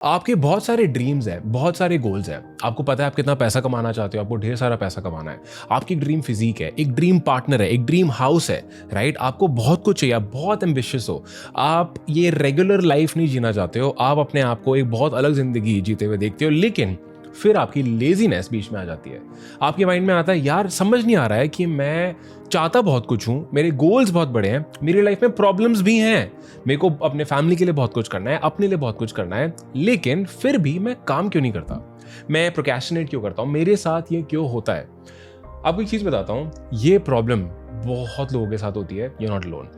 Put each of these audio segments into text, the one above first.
आपके बहुत सारे ड्रीम्स हैं, बहुत सारे गोल्स हैं। आपको पता है आप कितना पैसा कमाना चाहते हो, आपको ढेर सारा पैसा कमाना है। आपकी ड्रीम फिजिक है, एक ड्रीम पार्टनर है, एक ड्रीम हाउस है, राइट? आपको बहुत कुछ चाहिए, आप बहुत एम्बिशियस हो। आप ये रेगुलर लाइफ नहीं जीना चाहते हो, आप अपने आप को एक बहुत अलग जिंदगी जीते हुए देखते हो, लेकिन फिर आपकी लेजीनेस बीच में आ जाती है। आपके माइंड में आता है, यार समझ नहीं आ रहा है कि मैं चाहता बहुत कुछ हूं, मेरे गोल्स बहुत बड़े हैं, मेरी लाइफ में प्रॉब्लम्स भी हैं, मेरे को अपने फैमिली के लिए बहुत कुछ करना है, अपने लिए बहुत कुछ करना है, लेकिन फिर भी मैं काम क्यों नहीं करता, मैं प्रोक्रेस्टिनेट क्यों करता हूं, मेरे साथ ये क्यों होता है। आपको एक चीज बताता हूं, ये प्रॉब्लम बहुत लोगों के साथ होती है, यू नॉट अलोन।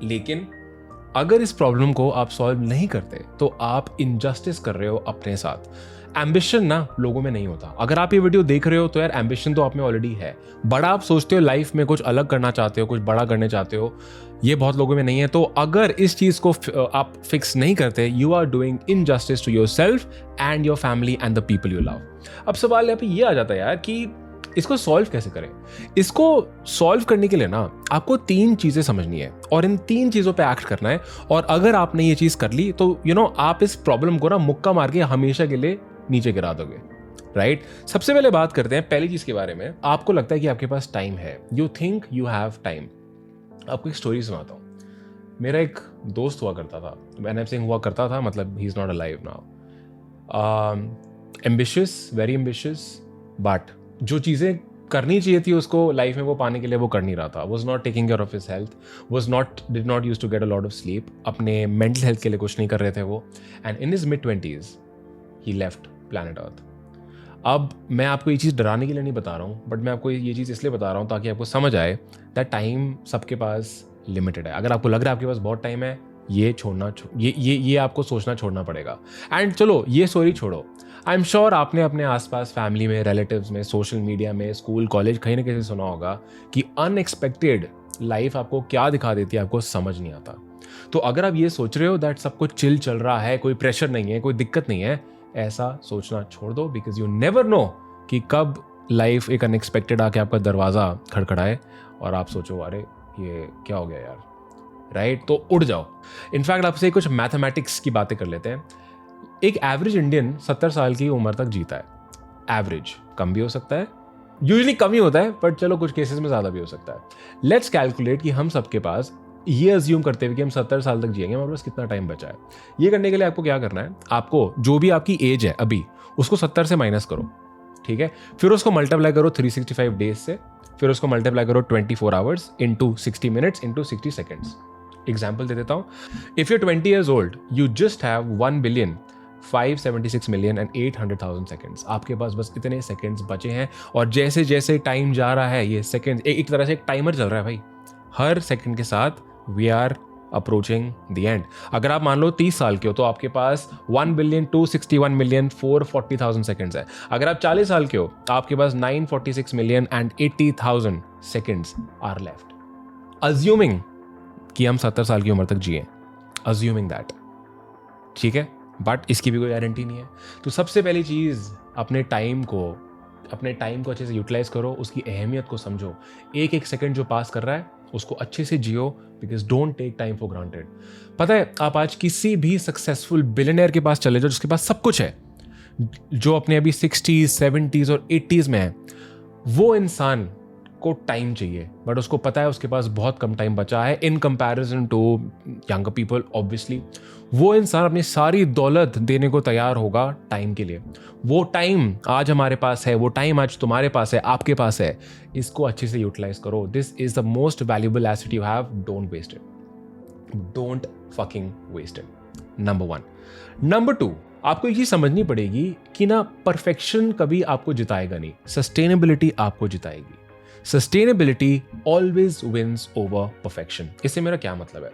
लेकिन अगर इस प्रॉब्लम को आप सॉल्व नहीं करते तो आप इनजस्टिस कर रहे हो अपने साथ। एम्बिशन ना लोगों में नहीं होता। अगर आप ये वीडियो देख रहे हो तो यार एम्बिशन तो आप में ऑलरेडी है। बड़ा आप सोचते हो, लाइफ में कुछ अलग करना चाहते हो, कुछ बड़ा करने चाहते हो, ये बहुत लोगों में नहीं है। तो अगर इस चीज को आप फिक्स नहीं करते, you are doing injustice to yourself and your family and the people you love. अब सवाल यहाँ पे ये आ जाता है यार कि इसको सॉल्व कैसे करें। इसको सॉल्व करने के लिए ना आपको 3 चीजें समझनी है और इन 3 चीजों पे एक्ट करना है। और अगर आपने ये चीज कर ली तो आप इस प्रॉब्लम को ना मुक्का मार के हमेशा के लिए नीचे गिरा दोगे, राइट? सबसे पहले बात करते हैं पहली चीज के बारे में। आपको लगता है कि आपके पास टाइम है, you think you have time. आपको एक स्टोरी सुनाता हूँ। मेरा एक दोस्त हुआ करता था, एनएफ सिंह हुआ करता था, मतलब he is not alive now. Ambitious, very ambitious, but जो चीज़ें करनी चाहिए थी उसको लाइफ में वो पाने के लिए वो कर नहीं रहा था। Was not taking care of his health, did not use to get a lot of sleep, अपने मेंटल हेल्थ के लिए कुछ नहीं कर रहे थे वो। एंड इन हिज mid-20s ही लेफ्ट प्लैनेट अर्थ। अब मैं आपको ये चीज़ डराने के लिए नहीं बता रहा हूँ, बट मैं आपको ये चीज़ इसलिए बता रहा हूँ ताकि आपको समझ आए दैट टाइम सबके पास लिमिटेड है। अगर आपको लग रहा है आपके पास बहुत टाइम है, ये छोड़ना ये आपको सोचना छोड़ना पड़ेगा। एंड चलो ये स्टोरी छोड़ो, आई एम श्योर आपने अपने आसपास फैमिली में, रिलेटिव्स में, सोशल मीडिया में, स्कूल कॉलेज कहीं ना कहीं सुना होगा कि अनएक्सपेक्टेड लाइफ आपको क्या दिखा देती है, आपको समझ नहीं आता। तो अगर आप ये सोच रहे हो दैट सब कुछ चिल चल रहा है, कोई प्रेशर नहीं है, कोई दिक्कत नहीं है, ऐसा सोचना छोड़ दो। बिकॉज यू नेवर नो कि कब लाइफ एक अनएक्सपेक्टेड आके आपका दरवाजा खड़खड़ाए और आप सोचो अरे ये क्या हो गया यार, राइट? तो उड़ जाओ। इनफैक्ट आपसे कुछ मैथमेटिक्स की बातें कर लेते हैं। एक एवरेज इंडियन 70 साल की उम्र तक जीता है। एवरेज, कम भी हो सकता है, यूजुअली कम ही होता है, बट चलो कुछ केसेस में ज्यादा भी हो सकता है। लेट्स कैलकुलेट कि हम सबके पास ये अज्यूम करते हुए कि हम 70 साल तक जिएंगे, हमारे पास कितना टाइम बचा है। ये करने के लिए आपको क्या करना है, आपको जो भी आपकी एज है अभी उसको 70 से माइनस करो, ठीक है? फिर उसको मल्टीप्लाई करो 365 डेज से, फिर उसको मल्टीप्लाई करो 24 hours into 60 minutes into 60 seconds. Example दे देता हूं, if you 20 years old, you just have 1,576,800,000 seconds. आपके पास बस इतने सेकेंड्स बचे हैं और जैसे जैसे टाइम जा रहा है, ये सेकेंड एक तरह से एक टाइमर चल रहा है भाई। हर सेकेंड के साथ we are approaching the end. अगर आप मान लो 30 साल के हो तो आपके पास 1,261,440,000 सेकेंड्स है। अगर आप 40 साल के हो तो आपके पास 946,080,000 सेकेंड्स आर लेफ्ट। अज्यूमिंग कि हम 70 साल की उम्र तक जिए, अज्यूमिंग दैट, ठीक है? बट इसकी भी कोई गारंटी नहीं है। तो सबसे पहली चीज, अपने टाइम को अच्छे से यूटिलाइज करो, उसकी अहमियत को समझो। एक एक सेकंड जो पास कर रहा है उसको अच्छे से जियो, because don't take time for granted. पता है, आप आज किसी भी सक्सेसफुल बिलियनियर के पास चले जाओ जिसके पास सब कुछ है, जो अपने अभी 60s, 70s और 80s में है, वो इंसान को टाइम चाहिए, बट उसको पता है उसके पास बहुत कम टाइम बचा है in comparison to younger people. Obviously वो इंसान अपनी सारी दौलत देने को तैयार होगा टाइम के लिए। वो टाइम आज हमारे पास है, वो टाइम आज तुम्हारे पास है, आपके पास है, इसको अच्छे से यूटिलाइज करो। This is the most valuable asset you have, don't waste it, don't fucking waste it. Number 1। Number 2, आपको ये चीज समझनी पड़ेगी कि ना परफेक्शन कभी आपको जिताएगा नहीं, सस्टेनेबिलिटी आपको जिताएगी। Sustainability always wins over perfection. इससे मेरा क्या मतलब है,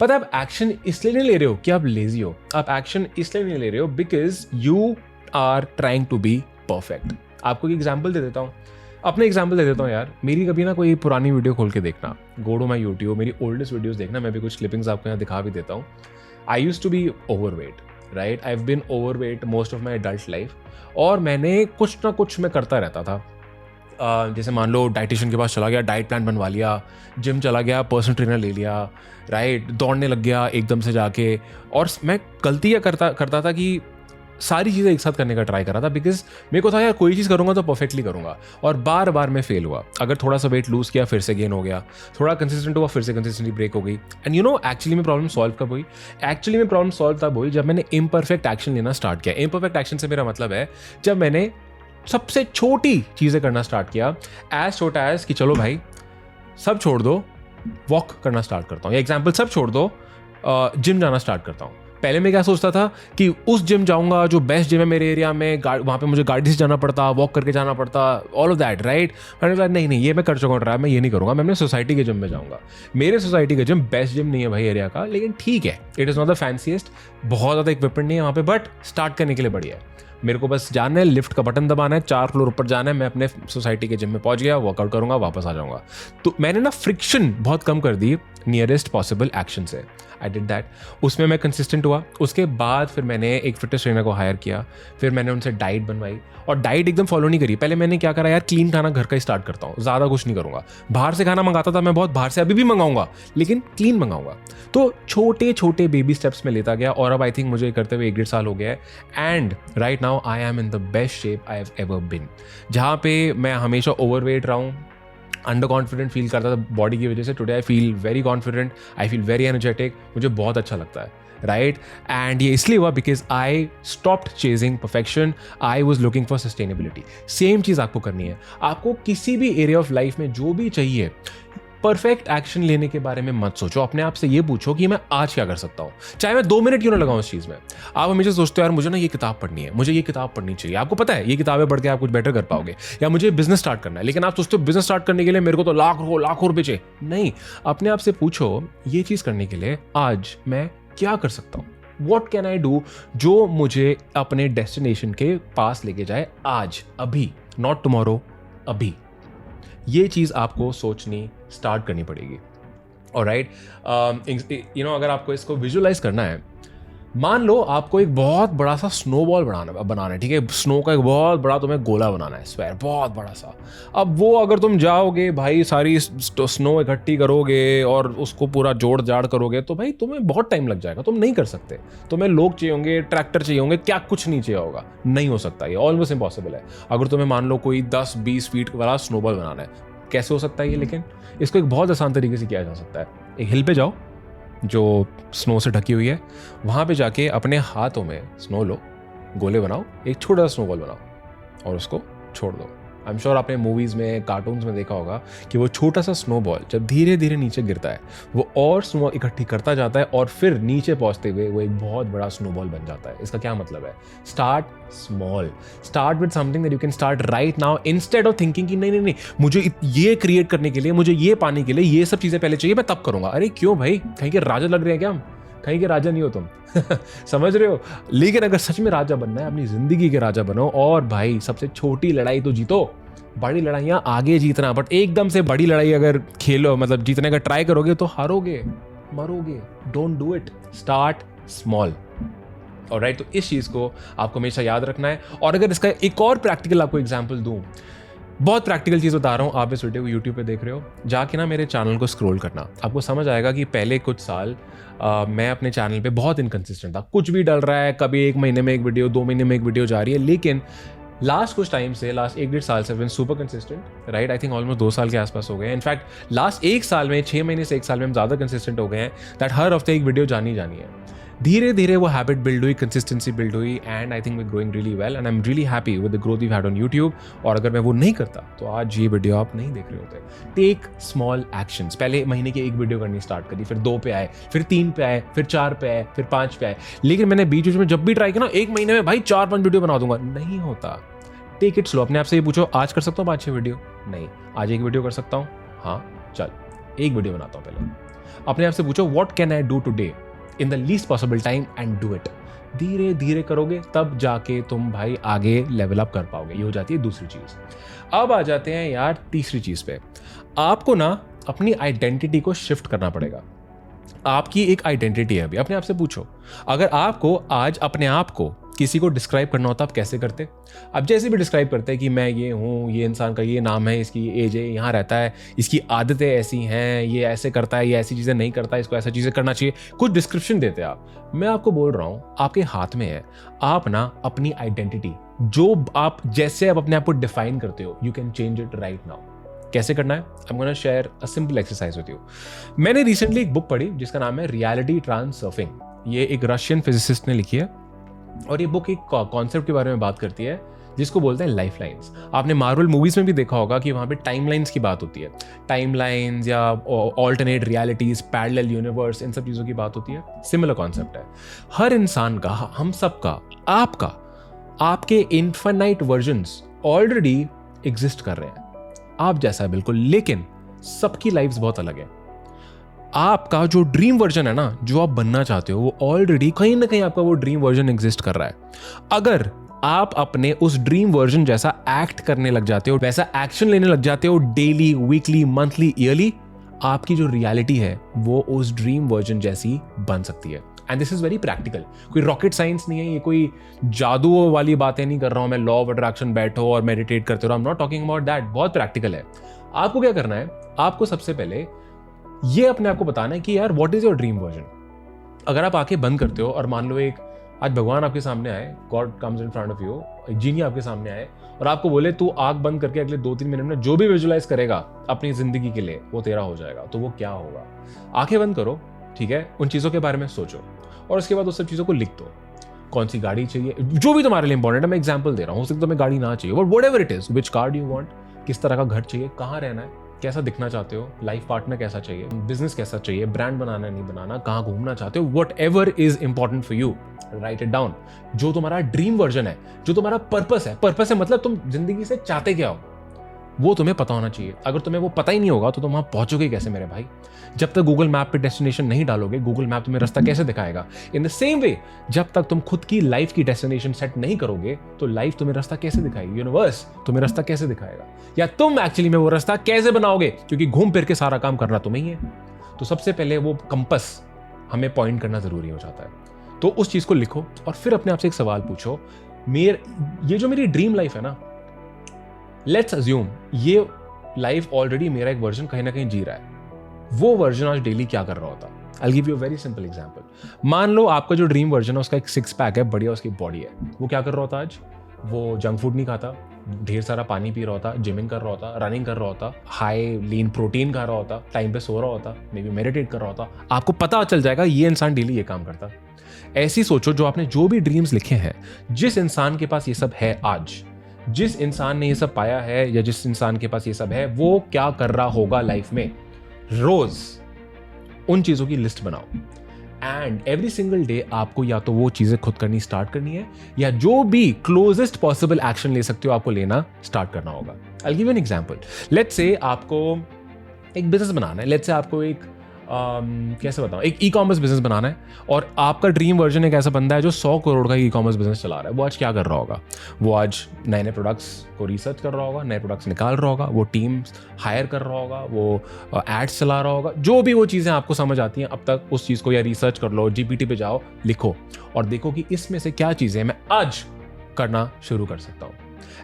पता है? आप एक्शन इसलिए नहीं ले रहे हो कि आप लेजी हो, आप एक्शन इसलिए नहीं ले रहे हो because you are trying to be perfect. आपको एक एग्जाम्पल दे देता हूँ, अपने एग्जाम्पल दे देता हूँ यार। मेरी कभी ना कोई पुरानी वीडियो खोल के देखना, गो टू माई यूट्यूब, मेरी ओल्डेस्ट वीडियोस देखना, मैं भी कुछ क्लिपिंग्स आपको यहाँ दिखा भी देता हूँ। I used to be overweight, right? I have been overweight most of my adult life, और मैंने कुछ ना कुछ मैं करता रहता था। जैसे मान लो डाइटिशियन के पास चला गया, डाइट प्लान बनवा लिया, जिम चला गया, पर्सनल ट्रेनर ले लिया, राइट, दौड़ने लग गया एकदम से जाके। और मैं गलती क्या करता था कि सारी चीज़ें एक साथ करने का ट्राई करा था, बिकॉज मेरे को था यार कोई चीज़ करूँगा तो परफेक्टली करूँगा, और बार बार मैं फेल हुआ। अगर थोड़ा सा वेट लूज़ किया फिर से गेन हो गया, थोड़ा कंसिस्टेंट हुआ फिर से कंसिस्टेंसी ब्रेक हो गई। एंड यू नो एक्चुअली में प्रॉब्लम सॉल्व कब हुई? एक्चुअली में प्रॉब्लम सॉल्व तब हुई जब मैंने इम्परफेक्ट एक्शन लेना स्टार्ट किया। इम्परफेक्ट एक्शन से मेरा मतलब है जब मैंने सबसे छोटी चीज़ें करना स्टार्ट किया, एज छोटा एज कि चलो भाई सब छोड़ दो, वॉक करना स्टार्ट करता हूँ, या एग्जाम्पल सब छोड़ दो, जिम जाना स्टार्ट करता हूँ। पहले मैं क्या सोचता था कि उस जिम जाऊंगा जो बेस्ट जिम है मेरे एरिया में, वहाँ पे मुझे गाड़ी से जाना पड़ता, वॉक करके जाना पड़ता, ऑल ऑफ दैट, राइट। मैंने कहा नहीं ये मैं कर चुका हूँ ट्राई, मैं ये नहीं करूँगा, मैं अपने सोसाइटी के जिम में जाऊँगा। मेरे सोसाइटी का जिम बेस्ट जिम नहीं है भाई एरिया का, लेकिन ठीक है, इट इज़ नॉट द फैंसीएस्ट, बहुत ज़्यादा इक्विपमेंट नहीं है वहाँ पे, बट स्टार्ट करने के लिए बढ़िया है। मेरे को बस जाना है, लिफ्ट का बटन दबाना है, 4 फ्लोर ऊपर जाना है, मैं अपने सोसाइटी के जिम में पहुंच गया, वर्कआउट करूंगा, वापस आ जाऊंगा। तो मैंने ना फ्रिक्शन बहुत कम कर दी नियरेस्ट पॉसिबल एक्शन से। आई डिड दैट, उसमें मैं कंसिस्टेंट हुआ। उसके बाद फिर मैंने एक फिटनेस ट्रेनर को हायर किया, फिर मैंने उनसे डाइट बनवाई, और डाइट एकदम फॉलो नहीं करी। पहले मैंने क्या करा यार, क्लीन खाना घर का ही स्टार्ट करता हूँ, ज़्यादा कुछ नहीं करूँगा। बाहर से खाना मंगाता था मैं बहुत, बाहर से अभी भी मंगाऊंगा, लेकिन क्लीन मंगाऊंगा। तो छोटे छोटे बेबी स्टेप्स में लेता गया, और अब आई थिंक मुझे करते हुए 1-1.5 साल हो गया है। And right now I am in the best shape I have ever बिन। जहाँ पे मैं हमेशा ओवरवेट रहा हूँ, अंडर कॉन्फिडेंट फील करता था बॉडी की वजह से, today I feel very confident, I feel very energetic, मुझे बहुत अच्छा लगता है, राइट। एंड ये इसलिए हुआ because I stopped chasing perfection, I was looking for sustainability. Same चीज़ आपको करनी है। आपको किसी भी एरिया ऑफ लाइफ में जो भी चाहिए, परफेक्ट एक्शन लेने के बारे में मत सोचो। अपने आप से ये पूछो कि मैं आज क्या कर सकता हूँ, चाहे मैं 2 मिनट क्यों ना लगाऊं इस चीज़ में। आप हमेशा सोचते हो यार मुझे ना ये किताब पढ़नी है, मुझे ये किताब पढ़नी चाहिए। आपको पता है ये किताबें पढ़ के आप कुछ बेटर कर पाओगे, या मुझे बिजनेस स्टार्ट करना है, लेकिन आप सोचते हो बिजनेस स्टार्ट करने के लिए मेरे को तो लाखों रुपए चाहिए। नहीं, अपने आप से पूछो ये चीज़ करने के लिए आज मैं क्या कर सकता हूँ, वॉट कैन आई डू, जो मुझे अपने डेस्टिनेशन के पास लेके जाए आज, अभी, नॉट टुमारो, अभी। ये चीज़ आपको सोचनी स्टार्ट करनी पड़ेगी। ऑलराइट, यू नो, अगर आपको इसको विजुअलाइज करना है, मान लो आपको एक बहुत बड़ा सा स्नोबॉल बनाना है, ठीक है, स्नो का एक बहुत बड़ा तुम्हें गोला बनाना है, स्क्वायर बहुत बड़ा सा। अब वो अगर तुम जाओगे भाई, सारी स्नो इकट्ठी करोगे और उसको पूरा जोड़ जाड़ करोगे, तो भाई तुम्हें बहुत टाइम लग जाएगा, तुम नहीं कर सकते। तुम्हें लोग चाहिए होंगे, ट्रैक्टर चाहिए होंगे, क्या कुछ नहीं चाहिए होगा, नहीं हो सकता, ये ऑलमोस्ट इम्पॉसिबल है। अगर तुम्हें मान लो कोई 10-20 फीट वाला स्नोबॉल बनाना है, कैसे हो सकता है ये? लेकिन इसको एक बहुत आसान तरीके से किया जा सकता है। एक हिल पे जाओ जो स्नो से ढकी हुई है, वहाँ पे जाके अपने हाथों में स्नो लो, गोले बनाओ, एक छोटा सा स्नोबॉल बनाओ और उसको छोड़ दो। आई एम श्योर आपने मूवीज़ में, कार्टून्स में देखा होगा कि वो छोटा सा स्नोबॉल जब धीरे धीरे नीचे गिरता है, वो और स्नो इकट्ठी करता जाता है, और फिर नीचे पहुँचते हुए वो एक बहुत बड़ा स्नोबॉल बन जाता है। इसका क्या मतलब है? Start small, start with something that you can start right now, instead of thinking कि नहीं मुझे ये क्रिएट करने के लिए, मुझे ये पाने के लिए ये सब चीज़ें पहले चाहिए, मैं तब करूँगा। अरे क्यों भाई, कहीं के राजा लग रहे हैं क्या हम? कहीं के राजा नहीं हो तुम। समझ रहे हो? लेकिन अगर सच में राजा बनना है, अपनी जिंदगी के राजा बनो, और भाई सबसे छोटी लड़ाई तो जीतो, बड़ी लड़ाइयाँ आगे जीतना, बट एकदम से बड़ी लड़ाई अगर खेलो, मतलब जीतने का ट्राई करोगे तो हारोगे, मरोगे। Don't do it, start small. Alright, तो इस चीज़ को आपको हमेशा याद रखना है। और अगर इसका एक और प्रैक्टिकल आपको एग्जांपल दूं, बहुत प्रैक्टिकल चीज़ बता रहा हूँ, आप इस वीडियो को यूट्यूब पे देख रहे हो, जाके ना मेरे चैनल को स्क्रॉल करना, आपको समझ आएगा कि पहले कुछ साल मैं अपने चैनल पे बहुत इनकंसिस्टेंट था, कुछ भी डल रहा है, कभी 1 महीने में एक वीडियो, 2 महीने में एक वीडियो जा रही है। लेकिन लास्ट कुछ टाइम से, लास्ट 1-1.5 साल से been super consistent, right. I think almost 2 साल के आसपास हो गए हैं। इनफैक्ट लास्ट 1 साल में, 6 महीने से 1 साल में हम ज़्यादा कंसिस्टेंट हो गए हैं, दैट हर हफ्ते एक वीडियो जानी है। धीरे धीरे वो हैबिट बिल्ड हुई, कंसिस्टेंसी बिल्ड हुई, and I think we growing really well, and I am really happy with the growth we had on YouTube. और अगर मैं वो नहीं करता तो आज ये वीडियो आप नहीं देख रहे होते। Take small actions. पहले महीने की 1 वीडियो करनी स्टार्ट करी, फिर 2 पे आए, फिर 3 पे आए, फिर 4 पे आए, फिर 5 पे आए। लेकिन मैंने बीच में जब भी ट्राई किया ना, 1 महीने में भाई 4-5 वीडियो बना दूंगा, नहीं होता। Take it slow. अपने आप से ये पूछो, आज कर सकता हूँ 5-6 वीडियो? नहीं। आज 1 वीडियो कर सकता हूँ? हाँ, चल 1 वीडियो बनाता हूँ पहले। अपने आप से पूछो, what can I do today in the least possible time, and do it. धीरे धीरे करोगे तब जाके तुम भाई आगे लेवल अप कर पाओगे। ये हो जाती है दूसरी चीज। अब आ जाते हैं यार तीसरी चीज पे। आपको ना अपनी आइडेंटिटी को शिफ्ट करना पड़ेगा। आपकी एक आइडेंटिटी है अभी, अपने आप से पूछो, अगर आपको आज अपने आप को किसी को डिस्क्राइब करना होता आप कैसे करते? अब जैसे भी डिस्क्राइब करते हैं कि मैं ये हूँ, ये इंसान का ये नाम है, इसकी एज है, यहाँ रहता है, इसकी आदतें ऐसी हैं, ये ऐसे करता है, ये ऐसी चीज़ें नहीं करता, इसको ऐसा चीज़ें करना चाहिए, कुछ डिस्क्रिप्शन देते हैं आप। मैं आपको बोल रहा हूँ आपके हाथ में है। आप ना अपनी आइडेंटिटी, जो आप जैसे आप अपने आप को डिफाइन करते हो, you can change it right now. कैसे करना है? I am gonna share a simple exercise with you. मैंने रिसेंटली एक बुक पढ़ी जिसका नाम है रियलिटी ट्रांससर्फिंग। ये एक रशियन फिजिसिस्ट ने लिखी है और ये बुक एक कॉन्सेप्ट के बारे में बात करती है जिसको बोलते हैं लाइफ लाइन्स। आपने मार्वल मूवीज में भी देखा होगा कि वहाँ पे टाइम लाइन्स की बात होती है। टाइम लाइन्स या ऑल्टरनेट रियलिटीज, पैरेलल यूनिवर्स, इन सब चीज़ों की बात होती है। सिमिलर कॉन्सेप्ट है। हर इंसान का, हम सबका, आपका, आपके इन्फिनाइट वर्जन्स ऑलरेडी एग्जिस्ट कर रहे हैं, आप जैसा है बिल्कुल, लेकिन सबकी लाइफ्स बहुत अलग है। आपका जो ड्रीम वर्जन है ना, जो आप बनना चाहते हो, वो ऑलरेडी कहीं ना कहीं आपका वो ड्रीम वर्जन एग्जिस्ट कर रहा है। अगर आप अपने उस ड्रीम वर्जन जैसा एक्ट करने लग जाते हो, वैसा एक्शन लेने लग जाते हो डेली, वीकली, मंथली, ईयरली, आपकी जो रियलिटी है वो उस ड्रीम वर्जन जैसी बन सकती है। And this is very practical. कोई रॉकेट साइंस नहीं है, ये कोई जादू वाली बातें नहीं कर रहा हूं मैं, लॉ ऑफ अट्रैक्शन बैठो और मेडिटेट करते रहो। I am not talking about that. बहुत प्रैक्टिकल है। आपको क्या करना है? आपको सबसे पहले ये अपने आप को बताना है कि यार what is your dream version. अगर आप आंखें बंद करते हो और मान लो एक आज भगवान आपके सामने आए, God comes in front of you, एक जीनी आपके सामने आए और आपको बोले तू आंख बंद करके अगले 2-3 मिनट में जो भी विजुलाइज करेगा अपनी जिंदगी के लिए वो तेरा हो जाएगा, तो वो क्या होगा? आंखें बंद करो, ठीक है, उन चीजों के बारे में सोचो और उसके बाद उस सब चीजों को लिख दो। कौन सी गाड़ी चाहिए, जो भी तुम्हारे लिए इंपॉर्टेंट है। मैं एग्जांपल दे रहा हूँ, हो सकता है तुम्हें गाड़ी ना चाहिए, but whatever it is, which car do you want, किस तरह का घर चाहिए, कहाँ रहना है, कैसा दिखना चाहते हो, लाइफ पार्टनर कैसा चाहिए, बिजनेस कैसा चाहिए, ब्रांड बनाना नहीं बनाना, कहाँ घूमना चाहते हो, whatever is important for you, right it down. जो तुम्हारा ड्रीम वर्जन है, जो तुम्हारा पर्पस है, पर्पस है मतलब तुम जिंदगी से चाहते क्या हो, वो तुम्हें पता होना चाहिए। अगर तुम्हें वो पता ही नहीं होगा तो तुम वहां पहुंचोगे कैसे मेरे भाई? जब तक गूगल मैप पे डेस्टिनेशन नहीं डालोगे, गूगल मैप तुम्हें रास्ता कैसे दिखाएगा? इन द सेम वे, जब तक तुम खुद की लाइफ की डेस्टिनेशन सेट नहीं करोगे तो लाइफ तुम्हें रास्ता कैसे दिखाएगी? यूनिवर्स तुम्हें रास्ता कैसे दिखाएगा? या तुम एक्चुअली में वो रास्ता कैसे बनाओगे? क्योंकि घूम फिर के सारा काम करना तुम्हें ही है। तो सबसे पहले वो कंपस हमें पॉइंट करना जरूरी हो जाता है। तो उस चीज को लिखो और फिर अपने आप से एक सवाल पूछो, ये जो मेरी ड्रीम लाइफ है ना, लेट्स अज्यूम ये लाइफ ऑलरेडी मेरा एक वर्जन कहीं ना कहीं जी रहा है, वो वर्जन आज डेली क्या कर रहा होता? I'll give you a very simple example। मान लो आपका जो ड्रीम वर्जन है उसका एक 6 पैक है, बढ़िया उसकी बॉडी है, वो क्या कर रहा होता आज? वो जंक फूड नहीं खाता, ढेर सारा पानी पी रहा होता, जिमिंग कर रहा होता, रनिंग कर रहा होता, हाई लीन प्रोटीन खा रहा होता, टाइम पे सो रहा होता, मे बी मेडिटेट कर रहा होता। आपको पता चल जाएगा ये इंसान डेली ये काम करता। ऐसी सोचो, जो आपने जो भी ड्रीम्स लिखे हैं, जिस इंसान के पास ये सब है आज, जिस इंसान ने ये सब पाया है या जिस इंसान के पास ये सब है, वो क्या कर रहा होगा लाइफ में, रोज उन चीजों की लिस्ट बनाओ। एंड एवरी सिंगल डे आपको या तो वो चीजें खुद करनी स्टार्ट करनी है या जो भी क्लोजेस्ट पॉसिबल एक्शन ले सकते हो आपको लेना स्टार्ट करना होगा। I give you an example. Let's say आपको एक बिजनेस बनाना है, लेट्स से आपको एक कैसे बताऊं, एक ई कॉमर्स बिजनेस बनाना है और आपका ड्रीम वर्जन एक ऐसा बंदा है जो 100 करोड़ का ई कॉमर्स बिजनेस चला रहा है। वो आज क्या कर रहा होगा? वो आज नए नए प्रोडक्ट्स को रिसर्च कर रहा होगा, नए प्रोडक्ट्स निकाल रहा होगा, वो टीम्स हायर कर रहा होगा, वो एड्स चला रहा होगा, जो भी वो चीज़ें आपको समझ आती हैं अब तक, उस चीज़ को या रिसर्च कर लो, जीपीटी पे जाओ, लिखो और देखो कि इसमें से क्या चीज़ें मैं आज करना शुरू कर सकता हूँ।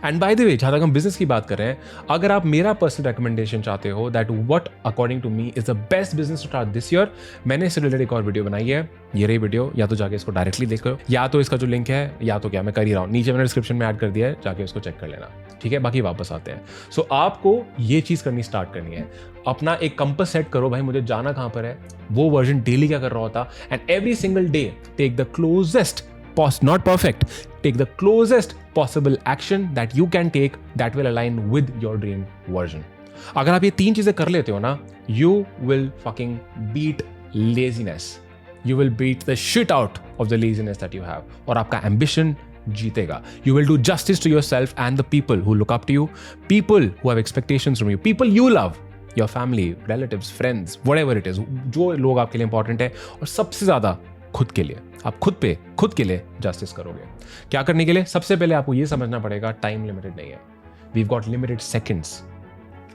एंड बाय द वे, जहां तक हम बिजनेस की बात कर रहे हैं, अगर आप मेरा पर्सनल रिकमेंडेशन चाहते हो that what according to me is the best business to start this year, मैंने इससे रिलेटेड एक और वीडियो बनाई है। ये रही वीडियो, या तो जाके इसको डायरेक्टली देखो, या तो इसका जो लिंक है, या तो क्या मैं कर ही रहा हूँ, नीचे मैंने डिस्क्रिप्शन में ऐड कर दिया है, जाके उसको चेक कर लेना, ठीक है? बाकी वापस आते हैं। सो आपको ये चीज करनी स्टार्ट करनी है, अपना एक कंपास सेट करो, भाई मुझे जाना कहां पर है, वो वर्जन डेली क्या कर रहा होता, and every single day take the closest, not perfect, take the closest possible action that you can take that will align with your dream version। अगर आप ये 3 चीजें कर लेते हो ना, you will fucking beat laziness, you will beat the shit out of the laziness that you have, और आपका ambition जीतेगा। You will do justice to yourself and the people who look up to you, people who have expectations from you, people you love, your family, relatives, friends, whatever it is, जो लोग आपके लिए important है, और सबसे ज्यादा खुद के लिए, आप खुद के लिए जस्टिस करोगे। क्या करने के लिए? सबसे पहले आपको यह समझना पड़ेगा टाइम लिमिटेड नहीं है, we've got limited seconds,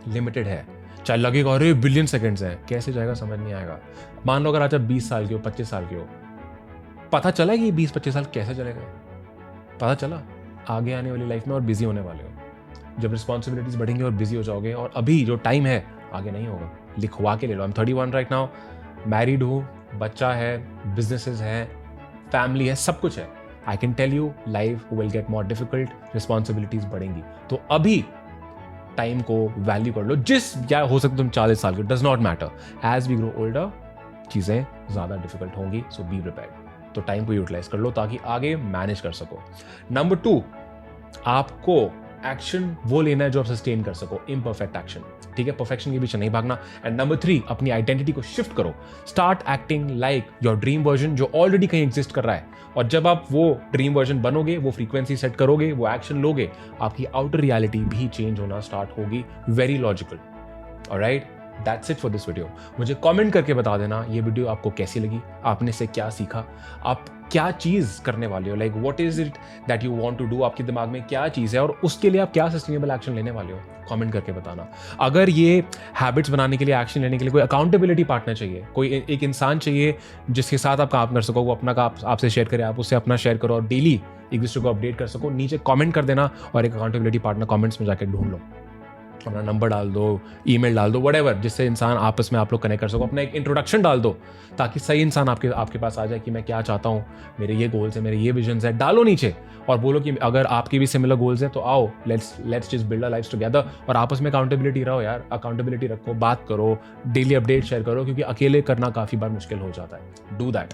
limited है। चाहे लगेगा अरे बिलियन सेकंड्स हैं, कैसे जाएगा समझ नहीं आएगा। मान लो अगर आज आप 20 साल के हो, 25 साल के हो, पता चला कि 20-25 साल कैसे चले गए? पता चला आगे आने वाली लाइफ में और बिजी होने वाले हो। जब रिस्पॉन्सिबिलिटीज बढ़ेंगी और बिजी हो जाओगे, और अभी जो टाइम है आगे नहीं होगा। लिखवा के ले लो। I am 31 right now, married हूँ, बच्चा है, बिजनेसेस हैं, फैमिली है, सब कुछ है। I can tell you life will get more difficult, responsibilities बढ़ेंगी। तो अभी टाइम को वैल्यू कर लो। जिस क्या हो सकता तुम 40 साल के, does not matter. As we grow older चीज़ें ज़्यादा डिफिकल्ट होंगी, सो बी प्रिपेयर्ड। तो टाइम को यूटिलाइज कर लो ताकि आगे मैनेज कर सको। नंबर 2, आपको एक्शन वो लेना है जो आप सस्टेन कर सको, इम्परफेक्ट एक्शन। ठीक है, परफेक्शन के पीछे नहीं भागना। एंड नंबर 3, अपनी आइडेंटिटी को शिफ्ट करो। Start acting like your dream version जो ऑलरेडी कहीं एग्जिस्ट कर रहा है। और जब आप वो ड्रीम वर्जन बनोगे, वो फ्रीक्वेंसी सेट करोगे, वो एक्शन लोगे, आपकी आउटर रियलिटी भी चेंज होना स्टार्ट होगी। Very logical. Alright, that's it for this video. मुझे कमेंट करके बता देना ये वीडियो आपको कैसी लगी, आपने से क्या सीखा, आप क्या चीज़ करने वाले हो, like what is it that you want to do. आपके दिमाग में क्या चीज़ है और उसके लिए आप क्या सस्टेनेबल एक्शन लेने वाले हो, कमेंट करके बताना। अगर ये हैबिट्स बनाने के लिए, एक्शन लेने के लिए कोई अकाउंटेबिलिटी पार्टनर चाहिए, कोई एक इंसान चाहिए जिसके साथ आप काम कर सको, वो अपना काम आपसे शेयर करे, आप उससे अपना शेयर करो और डेली एक दूसरे को अपडेट कर सको, नीचे कमेंट कर देना और एक अकाउंटेबिलिटी पार्टनर कमेंट्स में जाकर ढूंढ लो। अपना नंबर डाल दो, ईमेल डाल दो, व्हाटएवर, जिससे इंसान आपस में आप लोग कनेक्ट कर सको। अपना एक इंट्रोडक्शन डाल दो ताकि सही इंसान आपके पास आ जाए कि मैं क्या चाहता हूँ, मेरे ये गोल्स है, मेरे ये विजन्स है। डालो नीचे और बोलो कि अगर आपके भी सिमिलर गोल्स हैं तो आओ, let's just build a life together. और आपस में अकाउंटेबिलिटी रहो यार, अकाउंटेबिलिटी रखो, बात करो, डेली अपडेट शेयर करो, क्योंकि अकेले करना काफ़ी बार मुश्किल हो जाता है। Do that.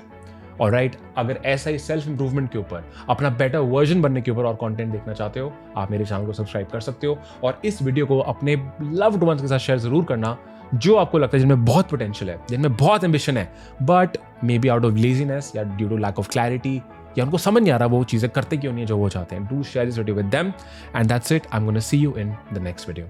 ऑलराइट, अगर ऐसा ही सेल्फ इंप्रूवमेंट के ऊपर, अपना बेटर वर्जन बनने के ऊपर और कंटेंट देखना चाहते हो, आप मेरे चैनल को सब्सक्राइब कर सकते हो। और इस वीडियो को अपने लव्ड वंस के साथ शेयर जरूर करना जो आपको लगता है जिनमें बहुत पोटेंशियल है, जिनमें बहुत एम्बिशन है, but maybe out of laziness या due to lack of clarity, या उनको समझ नहीं आ रहा वो चीज़ें करते क्यों नहीं है जो वो चाहते हैं। Do share this video with them and that's it. I am gonna see you in the next video.